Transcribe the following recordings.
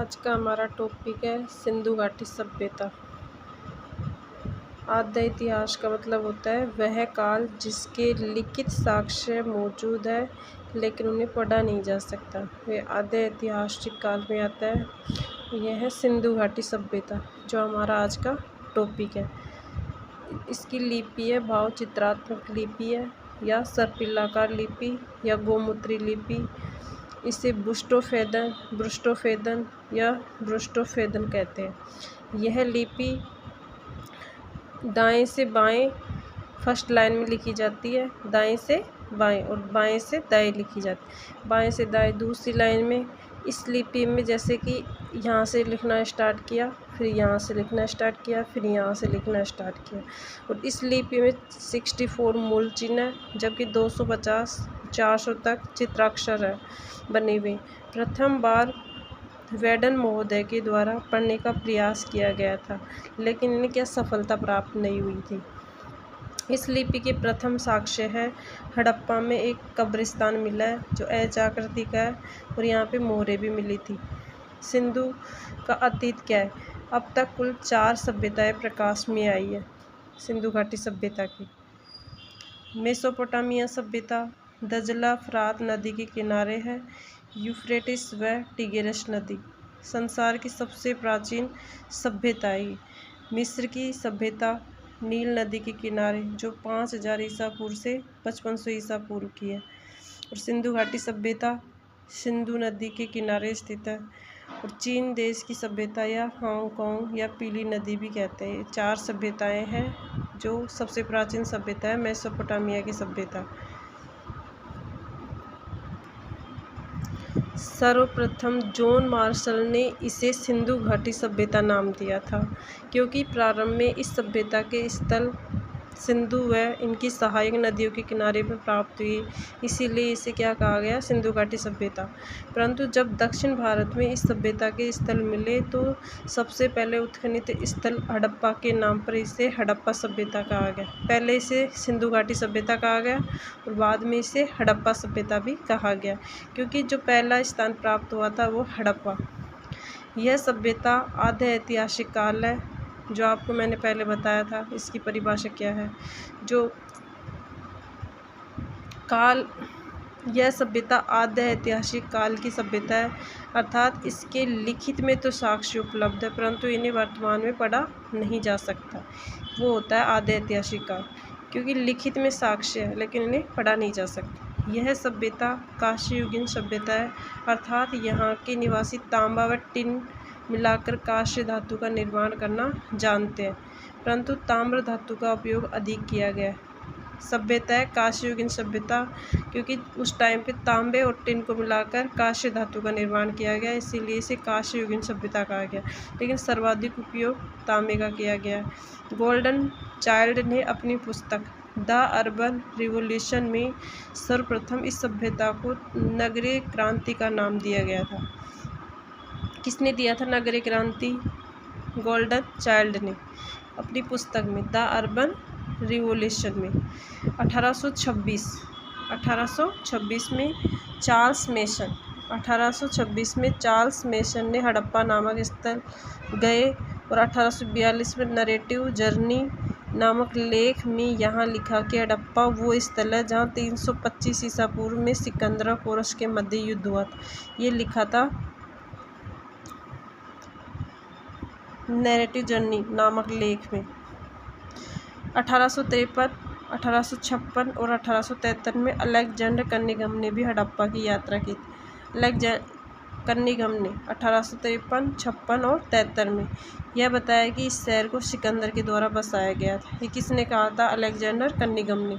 आज का हमारा टॉपिक है सिंधु घाटी सभ्यता। आद्य इतिहास का मतलब होता है वह काल जिसके लिखित साक्ष्य मौजूद है लेकिन उन्हें पढ़ा नहीं जा सकता, वह आद्य ऐतिहासिक काल में आता है। यह है सिंधु घाटी सभ्यता जो हमारा आज का टॉपिक है। इसकी लिपि है भाव चित्रात्मक लिपि है या सर्पिलाकार लिपि या गोमूत्री लिपि। इसे ब्रुष्टोफेदन या ब्रुष्टोफेदन कहते हैं। यह लिपि दाएं से बाएं फर्स्ट लाइन में लिखी जाती है, दाएं से बाएं और बाएं से दाएं लिखी जाती है, बाएं से दाएं दूसरी लाइन में। इस लिपि में जैसे कि यहाँ से लिखना स्टार्ट किया, फिर यहाँ से लिखना स्टार्ट किया, फिर यहाँ से लिखना स्टार्ट किया। और इस लिपि में 64 मूल चिन्ह है, जबकि 250 400 तक चित्राक्षर है बने हुए। प्रथम बार वेडन महोदय के द्वारा पढ़ने का प्रयास किया गया था, लेकिन इन्हें क्या सफलता प्राप्त नहीं हुई थी। इस लिपि के प्रथम साक्ष्य है हड़प्पा में एक कब्रिस्तान मिला है जो एच आकृति का है और यहाँ पे मोहरें भी मिली थी। सिंधु का अतीत क्या है? अब तक कुल 4 सभ्यताएं प्रकाश में आई है सिंधु घाटी सभ्यता की। मेसोपोटामिया सभ्यता दजला फरात नदी के किनारे है, यूफ्रेटिस व टिग्रिस नदी। संसार की सबसे प्राचीन सभ्यताएं मिस्र की सभ्यता नील नदी के किनारे जो 5000 ईसा पूर्व से 5500 ईसा पूर्व की है। और सिंधु घाटी सभ्यता सिंधु नदी के किनारे स्थित है। और चीन देश की सभ्यता या हांगकांग या पीली नदी भी कहते हैं। 4 सभ्यताएं हैं जो सबसे प्राचीन सभ्यता है मेसोपोटामिया की सभ्यता। सर्वप्रथम जॉन मार्शल ने इसे सिंधु घाटी सभ्यता नाम दिया था, क्योंकि प्रारंभ में इस सभ्यता के स्थल सिंधु व इनकी सहायक नदियों के किनारे पर प्राप्त हुई, इसीलिए इसे क्या कहा गया, सिंधु घाटी सभ्यता। परंतु जब दक्षिण भारत में इस सभ्यता के स्थल मिले तो सबसे पहले उत्खनित स्थल हड़प्पा के नाम पर इसे हड़प्पा सभ्यता कहा गया। पहले इसे सिंधु घाटी सभ्यता कहा गया और बाद में इसे हड़प्पा सभ्यता भी कहा गया, क्योंकि जो पहला स्थान प्राप्त हुआ था वो हड़प्पा। यह सभ्यता आद्य ऐतिहासिक काल है, जो आपको मैंने पहले बताया था। इसकी परिभाषा क्या है, जो काल यह सभ्यता आद्य ऐतिहासिक काल की सभ्यता है, अर्थात इसके लिखित में तो साक्ष्य उपलब्ध है परंतु इन्हें वर्तमान में पढ़ा नहीं जा सकता। वो होता है आद्य ऐतिहासिक काल, क्योंकि लिखित में साक्ष्य है लेकिन इन्हें पढ़ा नहीं जा सकता। यह सभ्यता कांस्ययुगीन सभ्यता है, अर्थात यहाँ के निवासी तांबा व टिन मिलाकर कांस्य धातु का निर्माण करना जानते हैं, परंतु ताम्र धातु का उपयोग अधिक किया गया है। सभ्यता है कांस्ययुगीन सभ्यता, क्योंकि उस टाइम पे तांबे और टिन को मिलाकर कांस्य धातु का निर्माण किया गया, इसीलिए इसे कांस्ययुगीन सभ्यता कहा गया, लेकिन सर्वाधिक उपयोग तांबे का किया गया है। गोल्डन चाइल्ड ने अपनी पुस्तक द अर्बन रिवोल्यूशन में सर्वप्रथम इस सभ्यता को नगरीय क्रांति का नाम दिया गया था। किसने दिया था नगरीय क्रांति? गोल्डन चाइल्ड ने अपनी पुस्तक में द अर्बन रिवोल्यूशन में। 1826 में चार्ल्स मेसन 1826 में चार्ल्स मेसन ने हड़प्पा नामक स्थल गए और 1842 में नरेटिव जर्नी नामक लेख में यहाँ लिखा कि हड़प्पा वो स्थल है जहाँ 325 ईसा पूर्व में सिकंदरा पोरस के मध्य युद्ध हुआ था। ये लिखा था नैरेटिव जर्नी नामक लेख में। 1853, 1856 और 1873 में अलेक्जेंडर कनिंघम ने भी हड़प्पा की यात्रा की थी। कनिंघम ने 1853, 56 और 73 में यह बताया कि इस शहर को सिकंदर के द्वारा बसाया गया था। ये किसने कहा था? अलेक्जेंडर कनिंघम ने।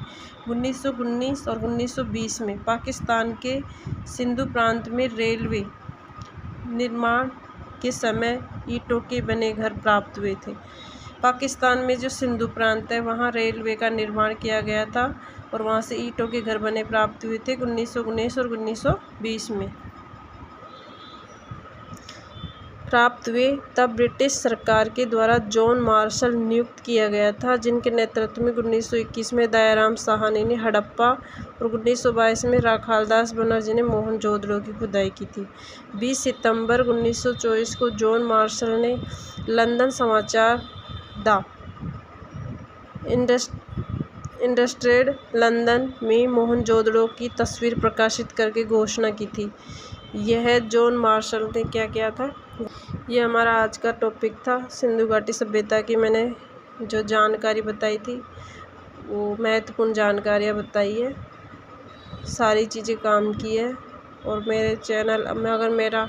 1919 और 1920 में पाकिस्तान के सिंधु प्रांत में रेलवे निर्माण के समय ईंटों के बने घर प्राप्त हुए थे। पाकिस्तान में जो सिंधु प्रांत है वहाँ रेलवे का निर्माण किया गया था और वहाँ से ईंटों के घर बने प्राप्त हुए थे 1919 और 1920 में। प्राप्त हुए तब ब्रिटिश सरकार के द्वारा जॉन मार्शल नियुक्त किया गया था, जिनके नेतृत्व में 1921 में दयाराम साहनी ने हड़प्पा और 1922 में राखालदास बनर्जी ने मोहनजोदड़ो की खुदाई की थी। 20 सितंबर 1924 को जॉन मार्शल ने लंदन समाचार द इंडस्ट्रेड लंदन में मोहनजोदड़ो की तस्वीर प्रकाशित करके घोषणा की थी। यह जॉन मार्शल ने क्या किया था। ये हमारा आज का टॉपिक था। सिंधु घाटी सभ्यता की मैंने जो जानकारी बताई थी वो महत्वपूर्ण जानकारियाँ बताई है, सारी चीज़ें काम की है। और मेरे चैनल में अगर मेरा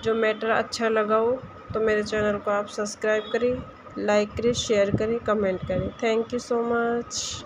जो मैटर अच्छा लगा हो तो मेरे चैनल को आप सब्सक्राइब करें, लाइक करें, शेयर करें, कमेंट करें। Thank you so much.